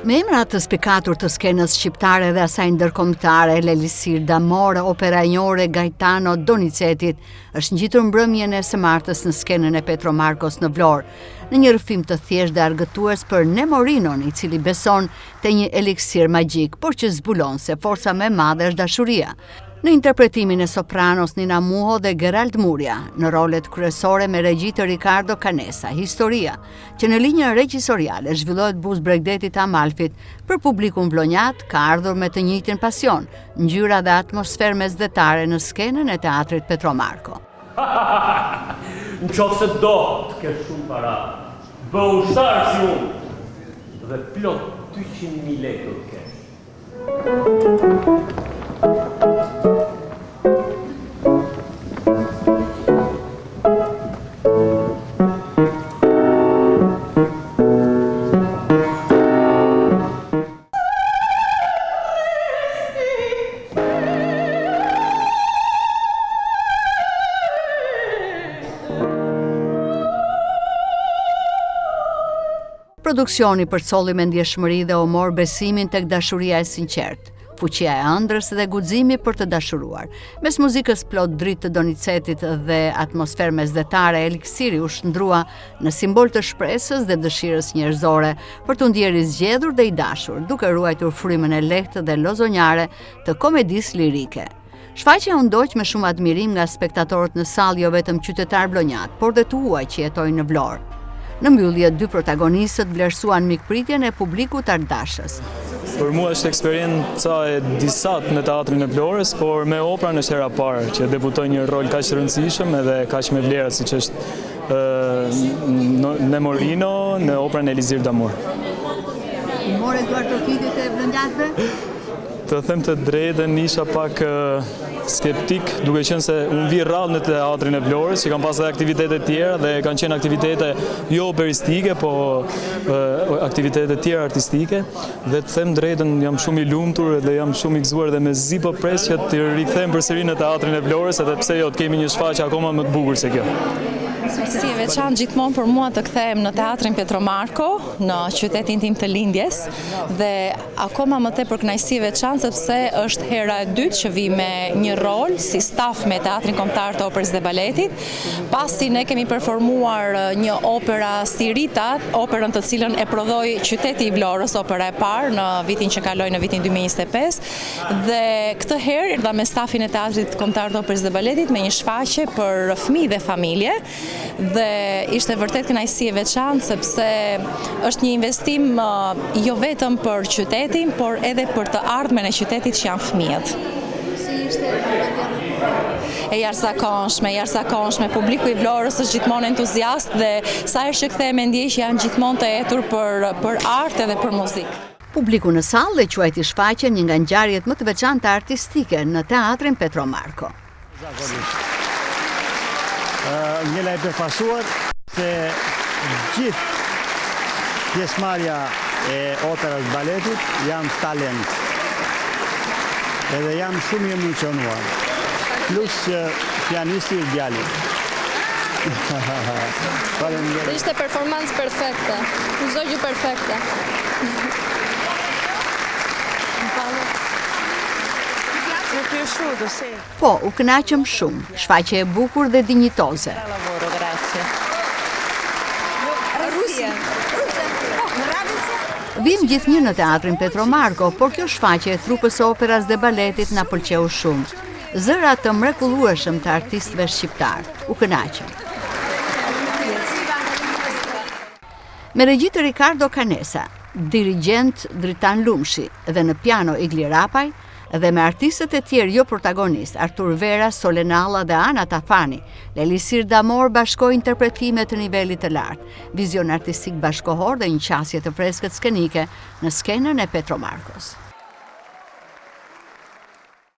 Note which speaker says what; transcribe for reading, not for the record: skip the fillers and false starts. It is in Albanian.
Speaker 1: Me emrat të spikatur të skenës shqiptare dhe asaj ndërkombëtare, Lelisir Damore, operanjore Gaetano Donizetit, është ngjitur mbrëmjen e së martës në skenën e Petro Marcos në Vlorë, në një rrëfim të thjeshtë dhe argëtues për Nemorinon, i cili beson te një eliksir magjik, por që zbulon se forca më e madhe është dashuria. Në interpretimin e sopranos Nina Muho dhe Gerald Muria, në rolet kryesore me regji të Ricardo Canessa, Historia, që në linjën regjisoriale zhvillohet buz Bregdetit të Amalfit, për publikun vlonjat ka ardhur me të njëjtin pasion, ngjyra dhe atmosferë mesdhetare në skenën e teatrit Petro Marco.
Speaker 2: Nëse do të kesh shumë para, bë ushtar si unë, dhe plot 200.000 lekë të kesh.
Speaker 1: Produksioni përcolli me ndjeshmëri dhe humor besimin tek dashuria e sinqertë, fuqia e ëndrrës dhe guximi për të dashuruar. Mes muzikës plot dritë të Donizetit dhe atmosferë mesdhetare, eliksiri u shndrua në simbol të shpresës dhe dëshirës njerëzore për të ndjerë i zgjedhur dhe i dashur, duke ruajtur frymën e lehtë dhe lozonjare të komedisë lirike. Shfaqja u ndoq me shumë admirim nga spektatorët në sallë, jo vetëm qytetar vlonjat, por dhe të huaj që jetojnë në Vlorë. Në mbyllje, dy protagonistët vlerësuan mikpritjen e publikut ardashës.
Speaker 3: Për mua është eksperjenca e disat në teatrin e Vlorës, por me operën është hera parë që debutoj një rol kaq të rëndësishëm edhe kaq me vlera siç është Nemorino në operën Lelisir Damore.
Speaker 1: More duart orkidit e vlonjatëve?
Speaker 3: Të them të drejtën, isha pak skeptik, duke qenë se unë vi rrallë në teatrin e Vlorës, që kam pas edhe aktivitete tjera dhe kanë qenë aktivitete jo operistike, po aktivitete tjera artistike, dhe të them drejtën, jam shumë i lumtur dhe jam shumë i gëzuar dhe me zi po pres që të rikthem përsëri në teatrin e Vlorës, edhe pse jo të kemi një shfaqje akoma më të bukur se kjo.
Speaker 4: Si e veçantë gjithmonë për mua të kthehem në teatrin Petro Marco, në qytetin tim të lindjes, dhe akoma më tepër kënaqësi e veçantë sepse është hera e dytë që vi me një rol si staf me Teatrin Kombëtar të Operës dhe Baletit, pasi ne kemi performuar një opera Stirita, operën të cilën e prodhoi qyteti i Vlorës, opera e parë në vitin që kaloi, në vitin 2025, dhe këtë herë erdha me stafin e Teatrit Kombëtar të Operës dhe Baletit me një shfaqje për fëmijë dhe familje, dhe ishte vërtet kënaqësi e veçantë sepse është një investim jo vetëm për qytetin, por edhe për të ardhmen e qytetit që janë fëmijët.
Speaker 1: Si ishte
Speaker 4: E jashtëzakonshme, publiku i Vlorës është gjithmonë entuziast dhe sa herë që kthehemi ndjej janë gjithmonë të etur për art edhe për muzikë.
Speaker 1: Publiku në sallë quajti shfaqjen një nga ngjarjet më të veçanta artistike në teatrin Petro Marco.
Speaker 5: Njëla e përfasuar se gjithë pjesëmarrja e operës baletit janë talent edhe janë shumë i emocionuar, plus pianisti i djalit.
Speaker 6: Ishte performancë perfekte, zogju perfekte.
Speaker 1: Po, u kënaqëm shumë, shfaqje e bukur dhe dinjitoze. Vim gjithnjë në teatrin Petro Marco, por kjo shfaqje e trupës së operas dhe baletit na pëlqeu shumë. Zëra të mrekullueshëm të artistëve shqiptar, u kënaqëm. Me regji të Ricardo Canessa, dirigent Dritan Lumshi dhe në piano Igli Rapaj, dhe me artistët e tjerë jo protagonist, Artur Vera, Solenalla dhe Ana Tafani, Lelisir Damore bashkoi interpretime të nivelit të lartë, vizion artistik bashkohor dhe një qasje të freskët skenike në skenën e Petro Marcos.